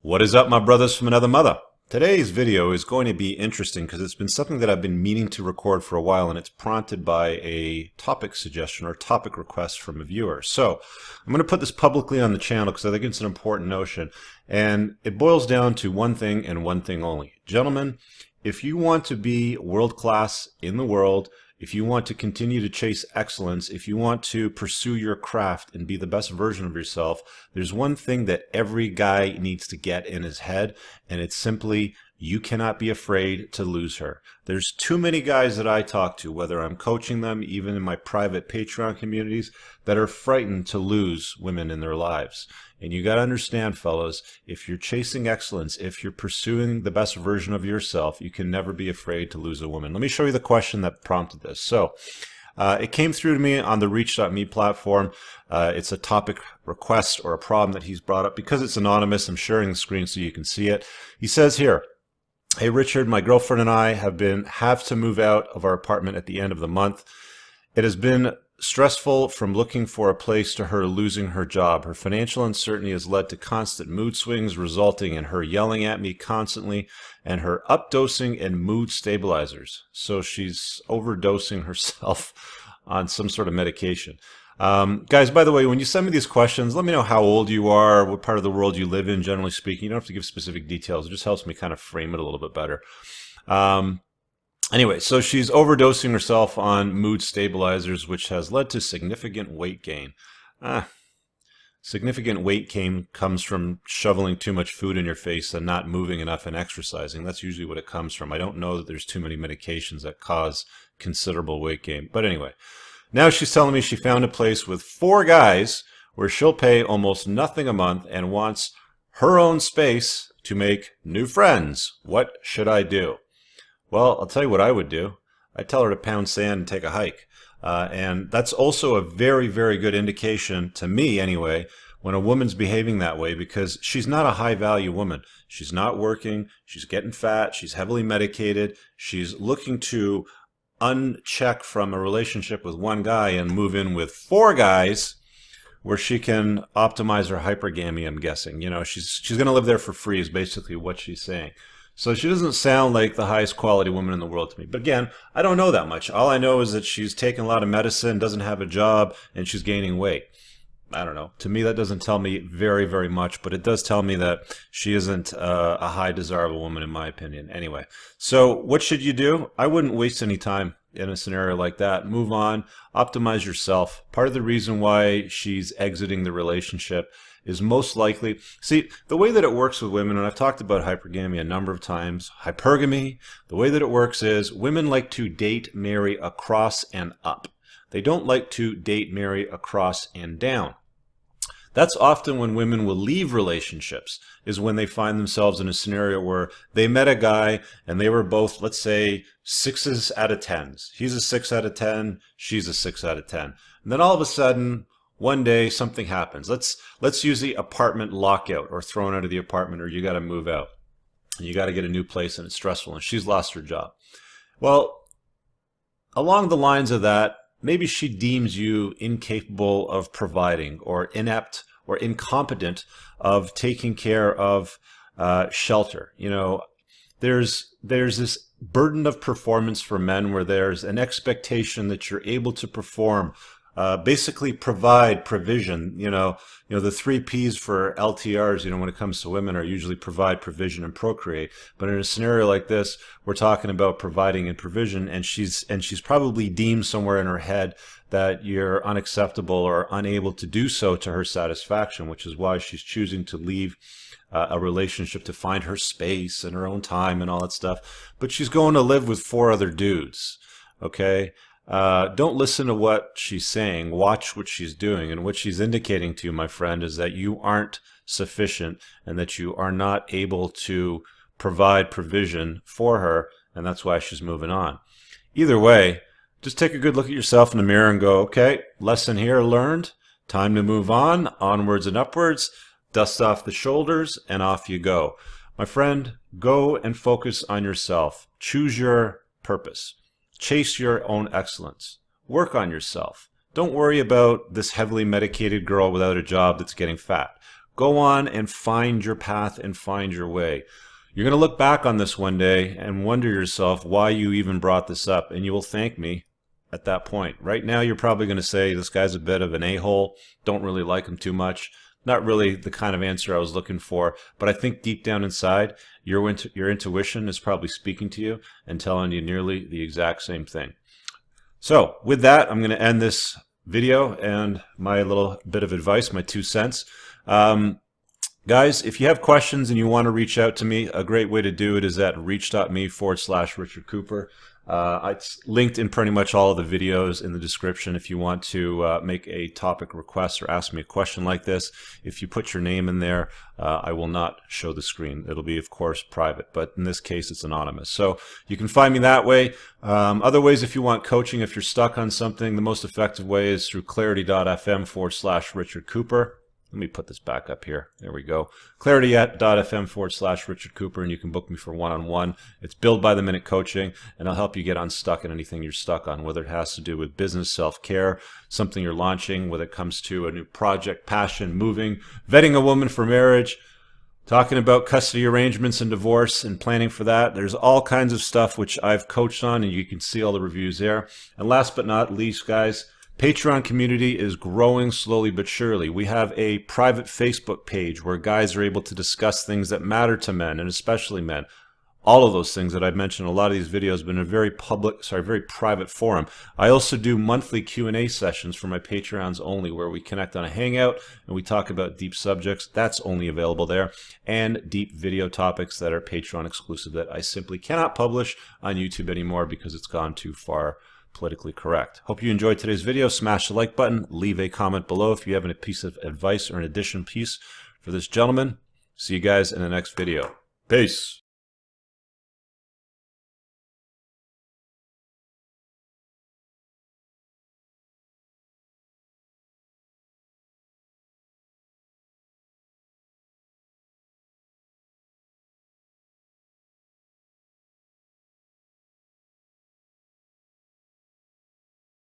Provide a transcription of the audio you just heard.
What is up, my brothers from another mother? Today's video is going to be interesting because it's been something that I've been meaning to record for a while, and it's prompted by a topic suggestion or topic request from a viewer. So I'm going to put this publicly on the channel because I think it's an important notion, and it boils down to one thing and one thing only. Gentlemen, if you want to be world class in the world, if you want to continue to chase excellence, if you want to pursue your craft and be the best version of yourself, there's one thing that every guy needs to get in his head, and it's simply you cannot be afraid to lose her. There's too many guys that I talk to, whether I'm coaching them, even in my private Patreon communities, that are frightened to lose women in their lives. And you got to understand, fellas, if you're chasing excellence, if you're pursuing the best version of yourself, you can never be afraid to lose a woman. Let me show you the question that prompted this. So it came through to me on the reach.me platform. It's a topic request or a problem that he's brought up. Because it's anonymous, I'm sharing the screen so you can see it. He says here, "Hey Richard, my girlfriend and I have to move out of our apartment at the end of the month. It has been stressful from looking for a place to her losing her job. Her financial uncertainty has led to constant mood swings, resulting in her yelling at me constantly and her updosing and mood stabilizers." So she's overdosing herself on some sort of medication. Guys, by the way, when you send me these questions, let me know how old you are, what part of the world you live in, generally speaking. You don't have to give specific details. It just helps me kind of frame it a little bit better. Anyway, so she's overdosing herself on mood stabilizers, which has led to significant weight gain. Significant weight gain comes from shoveling too much food in your face and not moving enough and exercising. That's usually what it comes from. I don't know that there's too many medications that cause considerable weight gain. But anyway, now she's telling me she found a place with 4 guys where she'll pay almost nothing a month and wants her own space to make new friends. What should I do? Well, I'll tell you what I would do. I'd tell her to pound sand and take a hike. And that's also a very, very good indication, to me anyway, when a woman's behaving that way, because she's not a high-value woman. She's not working. She's getting fat. She's heavily medicated. She's looking to uncheck from a relationship with one guy and move in with 4 guys where she can optimize her hypergamy, I'm guessing. You know, she's going to live there for free is basically what she's saying. So she doesn't sound like the highest quality woman in the world to me. But again, I don't know that much. All I know is that she's taking a lot of medicine, doesn't have a job, and she's gaining weight. I don't know. To me, that doesn't tell me very, very much, but it does tell me that she isn't a high desirable woman, in my opinion. Anyway, so what should you do? I wouldn't waste any time in a scenario like that. Move on, optimize yourself. Part of the reason why she's exiting the relationship is most likely, see, the way that it works with women, and I've talked about hypergamy a number of times, hypergamy, the way that it works is women like to date, marry across and up. They don't like to date, marry across and down. That's often when women will leave relationships, is when they find themselves in a scenario where they met a guy and they were both, let's say, 6s out of 10s. He's a 6 out of 10, she's a 6 out of 10. And then all of a sudden, one day something happens. Let's use the apartment lockout, or thrown out of the apartment, or you got to move out. And you got to get a new place and it's stressful, and she's lost her job. Well, along the lines of that, maybe she deems you incapable of providing, or inept or incompetent of taking care of shelter. You know, there's this burden of performance for men where there's an expectation that you're able to perform, basically provide, provision. You know, the 3 P's for LTRs, you know, when it comes to women, are usually provide, provision, and procreate. But in a scenario like this, we're talking about providing and provision, and she's probably deemed somewhere in her head that you're unacceptable or unable to do so to her satisfaction, which is why she's choosing to leave a relationship to find her space and her own time and all that stuff. But she's going to live with 4 other dudes, okay? Don't listen to what she's saying. Watch what she's doing. And what she's indicating to you, my friend, is that you aren't sufficient and that you are not able to provide provision for her, and that's why she's moving on. Either way, just take a good look at yourself in the mirror and go, okay, lesson here learned. Time to move on, onwards and upwards. Dust off the shoulders, and off you go. My friend, go and focus on yourself. Choose your purpose. Chase your own excellence. Work on yourself. Don't worry about this heavily medicated girl without a job that's getting fat. Go on and find your path and find your way. You're going to look back on this one day and wonder yourself why you even brought this up, and you will thank me at that point. Right now, you're probably going to say, this guy's a bit of an a-hole, don't really like him too much. Not really the kind of answer I was looking for, but I think deep down inside, your intuition is probably speaking to you and telling you nearly the exact same thing. So with that, I'm going to end this video and my little bit of advice, my 2 cents. Guys, if you have questions and you want to reach out to me, a great way to do it is at reach.me/Richard Cooper. It's linked in pretty much all of the videos in the description if you want to make a topic request or ask me a question like this. If you put your name in there, I will not show the screen. It'll be, of course, private, but in this case, it's anonymous. So you can find me that way. Other ways, if you want coaching, if you're stuck on something, the most effective way is through clarity.fm/Richard Cooper. Let me put this back up here. There we go. Clarity.fm/Richard Cooper, and you can book me for one-on-one. It's billed by the minute coaching, and I'll help you get unstuck in anything you're stuck on, whether it has to do with business, self-care, something you're launching, whether it comes to a new project, passion, moving, vetting a woman for marriage, talking about custody arrangements and divorce and planning for that. There's all kinds of stuff which I've coached on, and you can see all the reviews there. And last but not least, guys, Patreon community is growing slowly but surely. We have a private Facebook page where guys are able to discuss things that matter to men, and especially men. All of those things that I've mentioned in a lot of these videos have been a very private forum. I also do monthly Q&A sessions for my Patreons only, where we connect on a Hangout and we talk about deep subjects. That's only available there. And deep video topics that are Patreon exclusive that I simply cannot publish on YouTube anymore because it's gone too far politically correct. Hope you enjoyed today's video. Smash the like button. Leave a comment below if you have a piece of advice or an addition piece for this gentleman. See you guys in the next video. Peace.